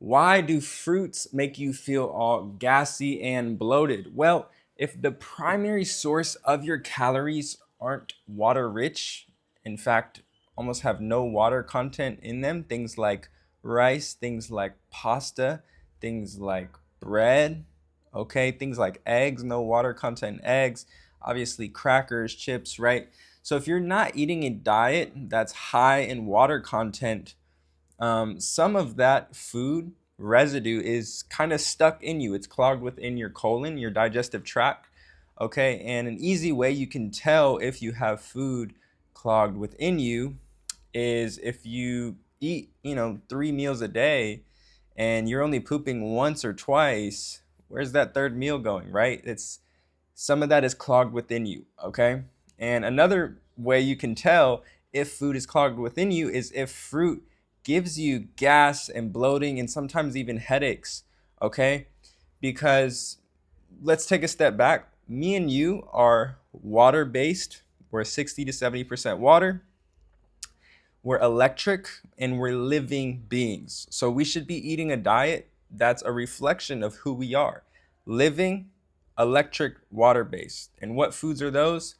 Why do fruits make you feel all gassy and bloated? Well, if the primary source of your calories aren't water rich, in fact, almost have no water content in them, things like rice, things like pasta, things like bread, okay, things like eggs, no water content in eggs, obviously crackers, chips, right? So if you're not eating a diet that's high in water content, some of that food residue is kind of stuck in you. It's clogged within your colon, your digestive tract. Okay, and an easy way you can tell if you have food clogged within you is if you eat, 3 meals a day and you're only pooping once or twice, where's that third meal going, right? It's some of that is clogged within you, okay? And another way you can tell if food is clogged within you is if fruit gives you gas and bloating and sometimes even headaches, okay? Because let's take a step back. Me and you are water based. We're 60 to 70% water. We're electric and we're living beings. So we should be eating a diet that's a reflection of who we are. Living, electric, water based. And what foods are those?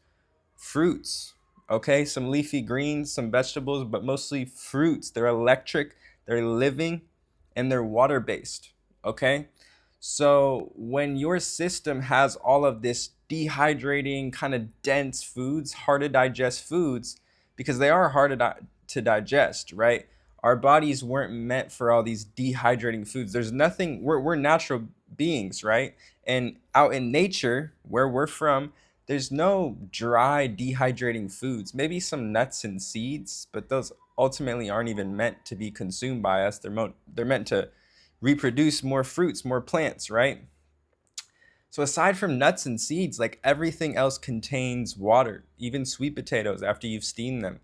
Fruits. Okay, some leafy greens, some vegetables, but mostly fruits. They're electric, they're living, and they're water based. Okay, so when your system has all of this dehydrating, kind of dense foods, hard to digest foods, because they are hard to digest, right? Our bodies weren't meant for all these dehydrating foods. There's nothing, we're natural beings, right? And out in nature, where we're from, there's no dry, dehydrating foods. Maybe some nuts and seeds, but those ultimately aren't even meant to be consumed by us. They're meant to reproduce more fruits, more plants, right? So aside from nuts and seeds, like everything else contains water, even sweet potatoes after you've steamed them.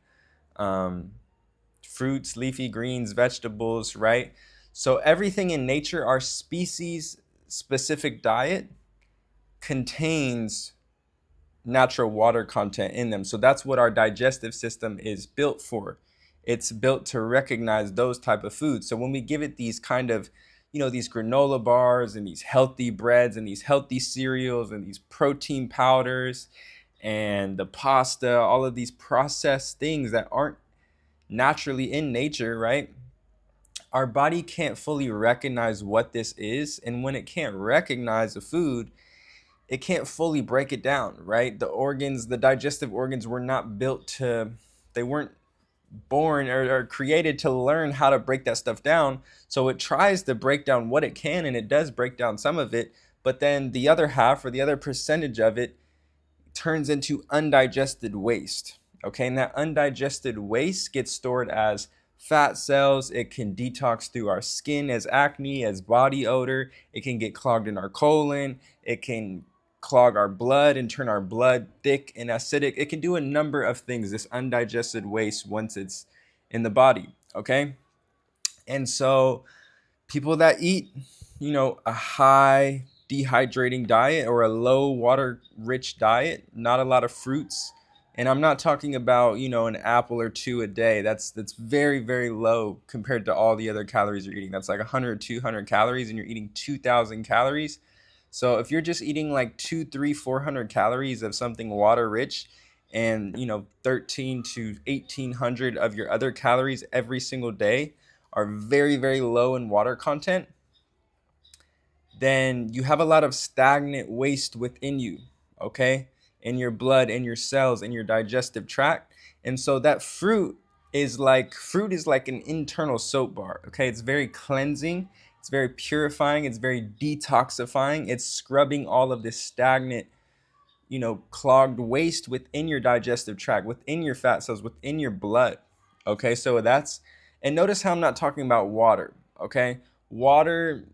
Um, Fruits, leafy greens, vegetables, right? So everything in nature, our species specific diet contains natural water content in them. So that's what our digestive system is built for. It's built to recognize those type of foods. So when we give it these kind of, these granola bars and these healthy breads and these healthy cereals and these protein powders and the pasta, all of these processed things that aren't naturally in nature, right? Our body can't fully recognize what this is. And when it can't recognize a food, it can't fully break it down, right? The organs, the digestive organs were not built to, they weren't born or created to learn how to break that stuff down. So it tries to break down what it can, and it does break down some of it. But then the other half or the other percentage of it turns into undigested waste. Okay, and that undigested waste gets stored as fat cells. It can detox through our skin as acne, as body odor. It can get clogged in our colon. It can clog our blood and turn our blood thick and acidic. It can do a number of things, this undigested waste, once it's in the body. Okay, and so people that eat, a high dehydrating diet or a low water rich diet, not a lot of fruits. And I'm not talking about, an apple or two a day. That's very, very low compared to all the other calories you're eating. That's like 100, 200 calories and you're eating 2,000 calories. So if you're just eating like 2, 3, 400 calories of something water rich and, 13 to 1,800 of your other calories every single day are very, very low in water content, then you have a lot of stagnant waste within you, okay? In your blood, in your cells, in your digestive tract. And so that fruit is like an internal soap bar, okay? It's very cleansing, it's very purifying, it's very detoxifying. It's scrubbing all of this stagnant, clogged waste within your digestive tract, within your fat cells, within your blood. Okay, so and notice how I'm not talking about water. Okay, water,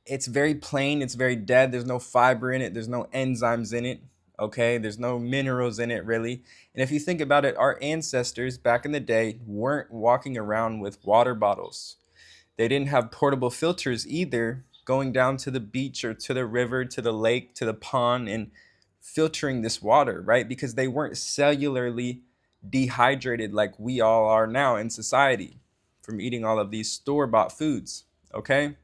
it's very plain, it's very dead. There's no fiber in it, there's no enzymes in it. Okay, there's no minerals in it really. And if you think about it, our ancestors back in the day weren't walking around with water bottles. They didn't have portable filters either, going down to the beach or to the river, to the lake, to the pond, and filtering this water, right? Because they weren't cellularly dehydrated like we all are now in society from eating all of these store-bought foods. Okay,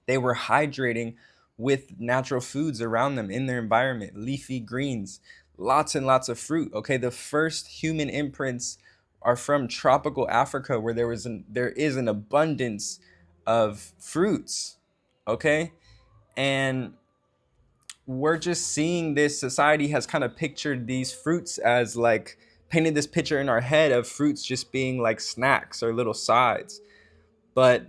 they were hydrating with natural foods around them in their environment, leafy greens, lots and lots of fruit. Okay, the first human imprints are from tropical Africa, where there is an abundance of fruits. Okay, and we're just seeing this society has kind of pictured these fruits as like painted this picture in our head of fruits just being like snacks or little sides. But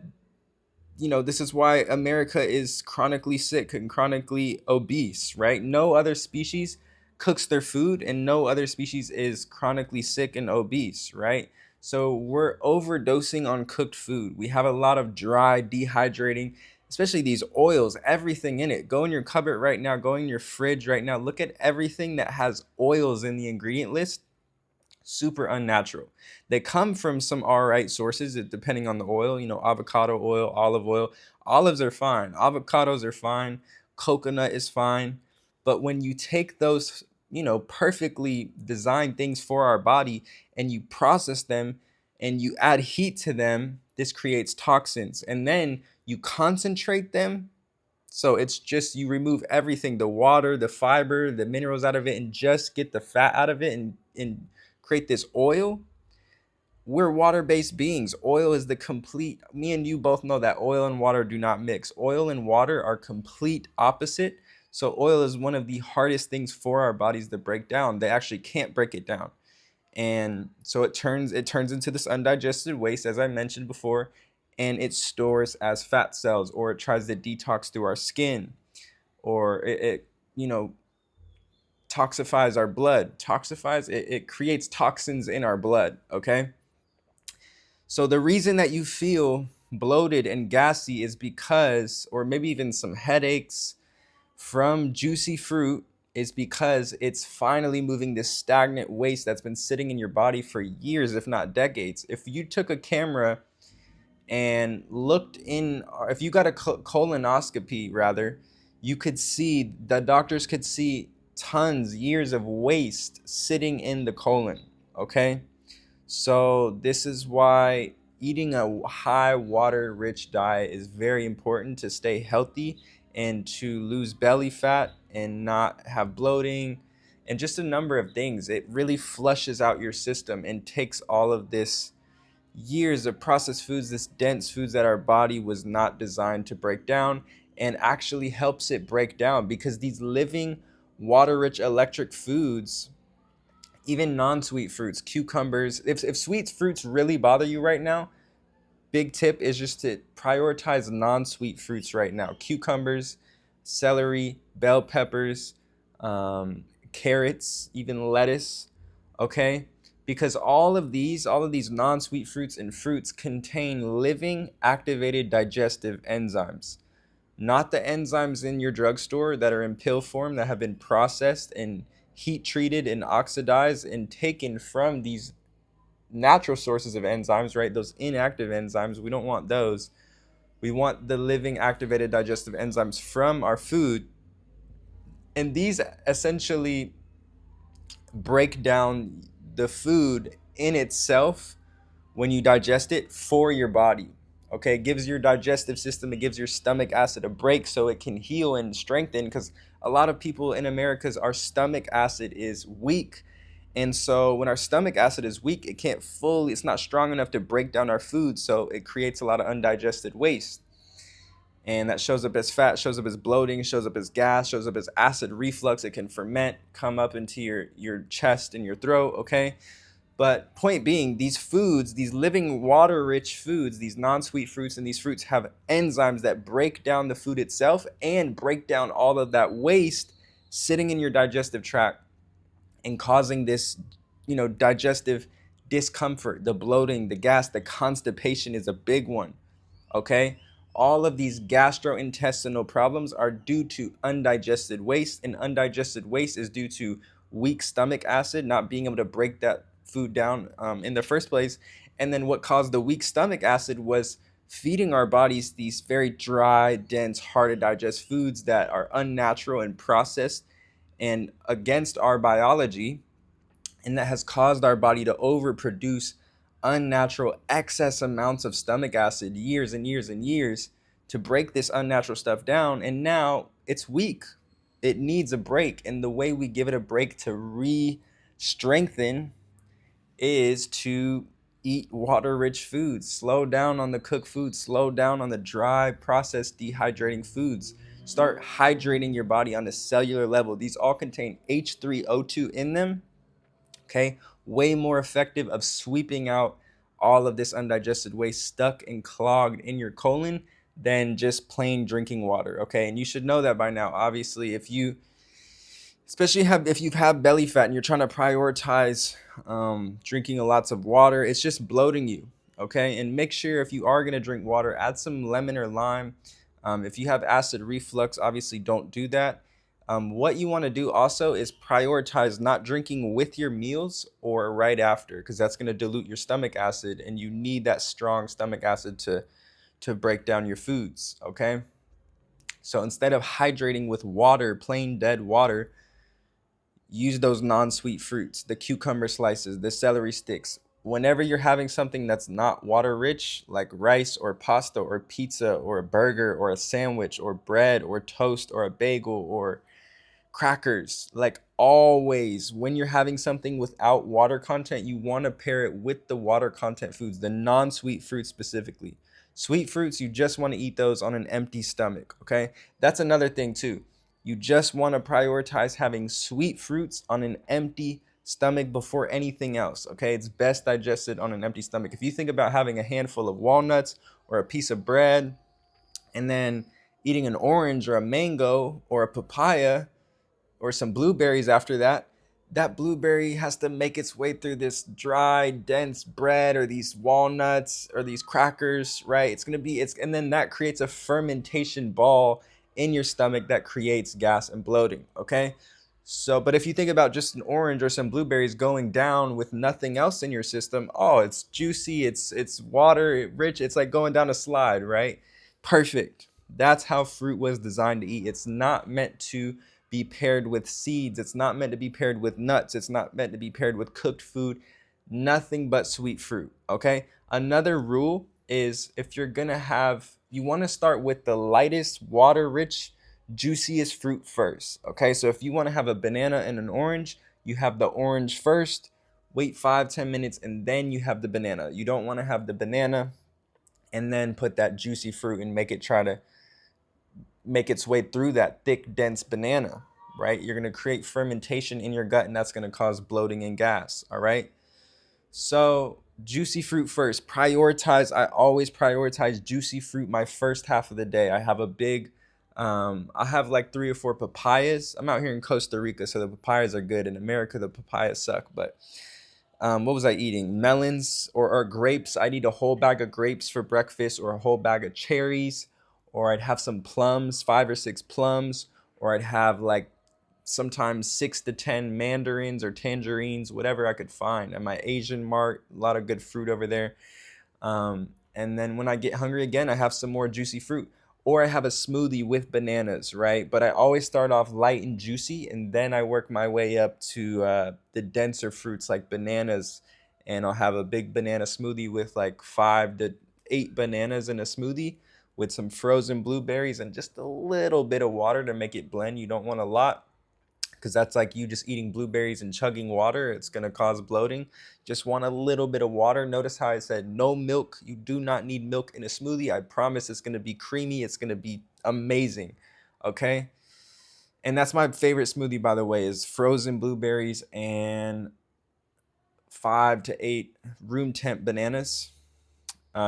this is why America is chronically sick and chronically obese, right? No other species cooks their food, and no other species is chronically sick and obese, right? So we're overdosing on cooked food. We have a lot of dry, dehydrating, especially these oils, everything in it. Go in your cupboard right now, go in your fridge right now. Look at everything that has oils in the ingredient list. Super unnatural. They come from some all right sources, depending on the oil, avocado oil, olive oil. Olives are fine, avocados are fine, coconut is fine. But when you take those, perfectly designed things for our body and you process them and you add heat to them, this creates toxins. And then you concentrate them. So it's just you remove everything, the water, the fiber, the minerals out of it, and just get the fat out of it and create this oil. We're water-based beings. Oil is the complete, me and you both know that oil and water do not mix. Oil and water are complete opposite. So oil is one of the hardest things for our bodies to break down. They actually can't break it down. And so it turns into this undigested waste, as I mentioned before, and it stores as fat cells, or it tries to detox through our skin, or it toxifies our blood. It creates toxins in our blood. Okay, so the reason that you feel bloated and gassy is because, or maybe even some headaches from juicy fruit, is because it's finally moving this stagnant waste that's been sitting in your body for years, if not decades. If you took a camera and looked in, if you got a colonoscopy rather, you could see, the doctors could see tons, years of waste sitting in the colon. Okay, so this is why eating a high water rich diet is very important to stay healthy and to lose belly fat and not have bloating and just a number of things. It really flushes out your system and takes all of this years of processed foods, this dense foods that our body was not designed to break down, and actually helps it break down, because these living water rich electric foods, even non-sweet fruits, cucumbers, if sweet fruits really bother you right now, big tip is just to prioritize non-sweet fruits right now. Cucumbers, celery, bell peppers, carrots, even lettuce. Okay, because all of these non-sweet fruits and fruits contain living activated digestive enzymes, not the enzymes in your drugstore that are in pill form that have been processed and heat treated and oxidized and taken from these natural sources of enzymes, right? Those inactive enzymes, we don't want those. We want the living activated digestive enzymes from our food. And these essentially break down the food in itself when you digest it for your body. Okay, it gives your digestive system, it gives your stomach acid a break so it can heal and strengthen, because a lot of people in America's, our stomach acid is weak. And so when our stomach acid is weak, it's not strong enough to break down our food, so it creates a lot of undigested waste. And that shows up as fat, shows up as bloating, shows up as gas, shows up as acid reflux. It can ferment, come up into your chest and your throat. Okay, but point being, these foods, these living water-rich foods, these non-sweet fruits, and these fruits have enzymes that break down the food itself and break down all of that waste sitting in your digestive tract and causing this, digestive discomfort. The bloating, the gas, the constipation is a big one. Okay, all of these gastrointestinal problems are due to undigested waste, and undigested waste is due to weak stomach acid, not being able to break that food down in the first place. And then what caused the weak stomach acid was feeding our bodies these very dry, dense, hard to digest foods that are unnatural and processed and against our biology, and that has caused our body to overproduce unnatural excess amounts of stomach acid years and years and years to break this unnatural stuff down, and now it's weak. It needs a break, and the way we give it a break to re-strengthen is to eat water-rich foods. Slow down on the cooked foods, slow down on the dry, processed, dehydrating foods. Start hydrating your body on a cellular level. These all contain H3O2 in them, okay? Way more effective of sweeping out all of this undigested waste stuck and clogged in your colon than just plain drinking water, okay? And you should know that by now. Obviously, especially if you've had belly fat and you're trying to prioritize drinking lots of water, it's just bloating you, okay? And make sure if you are going to drink water, add some lemon or lime. If you have acid reflux, obviously don't do that. What you want to do also is prioritize not drinking with your meals or right after, because that's going to dilute your stomach acid, and you need that strong stomach acid to break down your foods, okay? So instead of hydrating with water, plain dead water, use those non-sweet fruits, the cucumber slices, the celery sticks. Whenever you're having something that's not water rich, like rice or pasta or pizza or a burger or a sandwich or bread or toast or a bagel or crackers, like always, when you're having something without water content, you want to pair it with the water content foods, the non-sweet fruits specifically. Sweet fruits, you just want to eat those on an empty stomach, okay? That's another thing too. You just want to prioritize having sweet fruits on an empty stomach before anything else, okay? It's best digested on an empty stomach. If you think about having a handful of walnuts or a piece of bread and then eating an orange or a mango or a papaya or some blueberries after that, that blueberry has to make its way through this dry, dense bread or these walnuts or these crackers, right? And then that creates a fermentation ball in your stomach that creates gas and bloating, okay? So, but if you think about just an orange or some blueberries going down with nothing else in your system, oh, it's juicy, it's water rich, it's like going down a slide, right? Perfect. That's how fruit was designed to eat. It's not meant to be paired with seeds. It's not meant to be paired with nuts. It's not meant to be paired with cooked food. Nothing but sweet fruit, okay? Another rule is if you're gonna you wanna start with the lightest, water-rich, juiciest fruit first, okay? So if you wanna have a banana and an orange, you have the orange first, wait 5-10 minutes, and then you have the banana. You don't wanna have the banana and then put that juicy fruit and try to make its way through that thick, dense banana, right? You're going to create fermentation in your gut, and that's going to cause bloating and gas, all right? So juicy fruit first. I always prioritize juicy fruit my first half of the day. I have like 3 or 4 papayas. I'm out here in Costa Rica, so the papayas are good. In America, the papayas suck, but what was I eating? Melons or grapes. I'd eat a whole bag of grapes for breakfast, or a whole bag of cherries, or I'd have some plums, 5 or 6 plums, or I'd have like sometimes 6 to 10 mandarins or tangerines, whatever I could find. At my Asian mart, a lot of good fruit over there. And then when I get hungry again, I have some more juicy fruit. Or I have a smoothie with bananas, right? But I always start off light and juicy, and then I work my way up to the denser fruits like bananas. And I'll have a big banana smoothie with like 5 to 8 bananas in a smoothie with some frozen blueberries and just a little bit of water to make it blend. You don't want a lot, because that's like you just eating blueberries and chugging water. It's going to cause bloating. Just want a little bit of water. Notice how I said no milk. You do not need milk in a smoothie. I promise it's going to be creamy. It's going to be amazing. Okay? And that's my favorite smoothie, by the way, is frozen blueberries and 5 to 8 room temp bananas.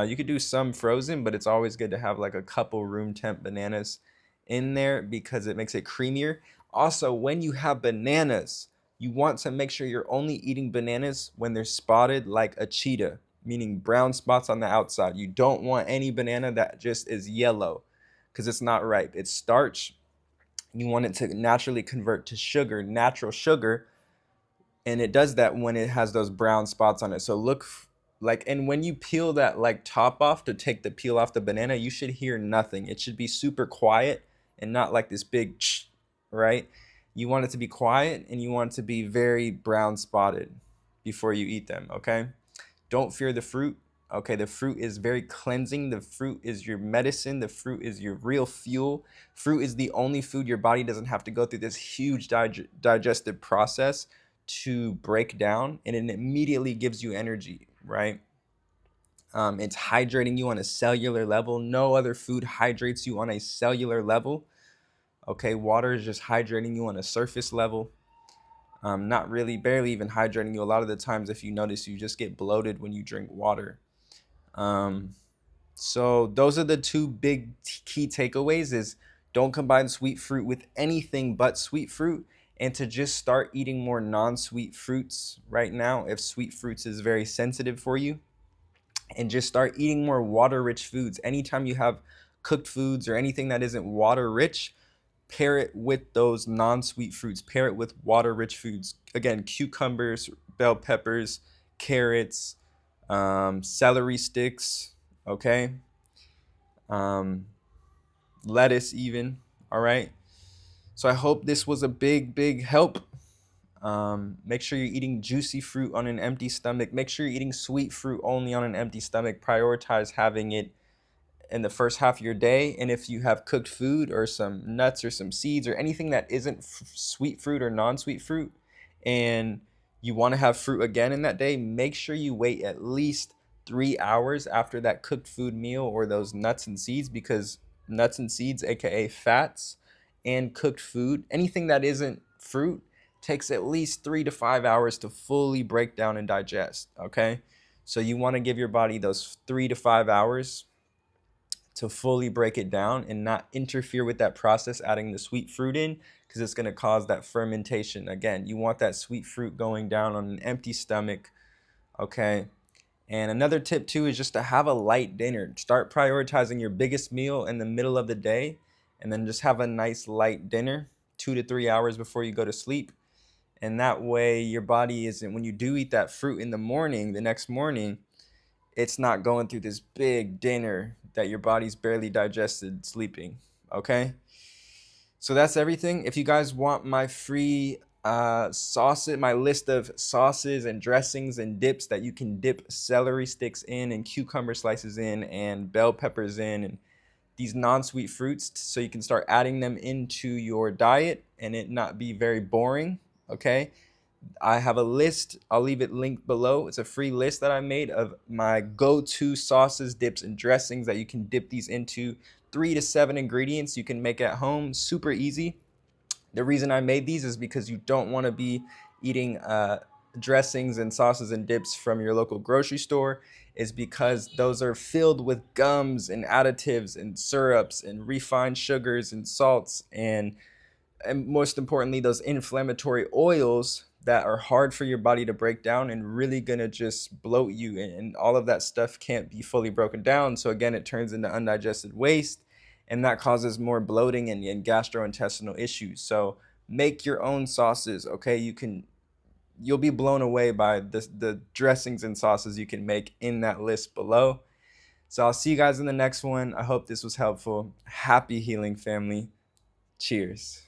You could do some frozen, but it's always good to have like a couple room temp bananas in there because it makes it creamier. Also, when you have bananas, you want to make sure you're only eating bananas when they're spotted like a cheetah, meaning brown spots on the outside. You don't want any banana that just is yellow because it's not ripe. It's starch. You want it to naturally convert to sugar, natural sugar, and it does that when it has those brown spots on it. So and when you peel that like top off to take the peel off the banana, you should hear nothing. It should be super quiet and not like this big right? You want it to be quiet, and you want it to be very brown spotted before you eat them, okay? Don't fear the fruit. Okay, the fruit is very cleansing. The fruit is your medicine. The fruit is your real fuel. Fruit is the only food your body doesn't have to go through this huge digestive process to break down, and it immediately gives you energy, right? It's hydrating you on a cellular level. No other food hydrates you on a cellular level. Okay, water is just hydrating you on a surface level. Not really, barely even hydrating you. A lot of the times, if you notice, you just get bloated when you drink water. Um, so those are the two big key takeaways: is don't combine sweet fruit with anything but sweet fruit, and to just start eating more non-sweet fruits right now if sweet fruits is very sensitive for you, and just start eating more water-rich foods. Anytime you have cooked foods or anything that isn't water-rich, pair it with those non-sweet fruits. Pair it with water-rich foods. Again, cucumbers, bell peppers, carrots, celery sticks, okay? Um, lettuce even, all right? So I hope this was a big help. Make sure you're eating juicy fruit on an empty stomach. Make sure you're eating sweet fruit only on an empty stomach. Prioritize having it in the first half of your day. And if you have cooked food or some nuts or some seeds or anything that isn't sweet fruit or non-sweet fruit, and you want to have fruit again in that day, make sure you wait at least 3 hours after that cooked food meal or those nuts and seeds, because nuts and seeds, aka fats, and cooked food, anything that isn't fruit, takes at least 3 to 5 hours to fully break down and digest. Okay, so you want to give your body those 3 to 5 hours to fully break it down and not interfere with that process, adding the sweet fruit in, because it's going to cause that fermentation. Again, you want that sweet fruit going down on an empty stomach. Okay. And another tip too is just to have a light dinner. Start prioritizing your biggest meal in the middle of the day, and then just have a nice light dinner 2 to 3 hours before you go to sleep. And that way your body isn't, when you do eat that fruit in the morning, the next morning, it's not going through this big dinner that your body's barely digested sleeping. Okay, so that's everything. If you guys want my free sauces, my list of sauces and dressings and dips that you can dip celery sticks in and cucumber slices in and bell peppers in and these non-sweet fruits, so you can start adding them into your diet and it not be very boring. Okay, I have a list. I'll leave it linked below. It's a free list that I made of my go-to sauces, dips, and dressings that you can dip these into. 3 to 7 ingredients you can make at home. Super easy. The reason I made these is because you don't want to be eating dressings and sauces and dips from your local grocery store, is because those are filled with gums and additives and syrups and refined sugars and salts and most importantly, those inflammatory oils that are hard for your body to break down and really gonna just bloat you. And all of that stuff can't be fully broken down. So again, it turns into undigested waste, and that causes more bloating and gastrointestinal issues. So make your own sauces, okay? You'll be blown away by the dressings and sauces you can make in that list below. So I'll see you guys in the next one. I hope this was helpful. Happy healing, family. Cheers.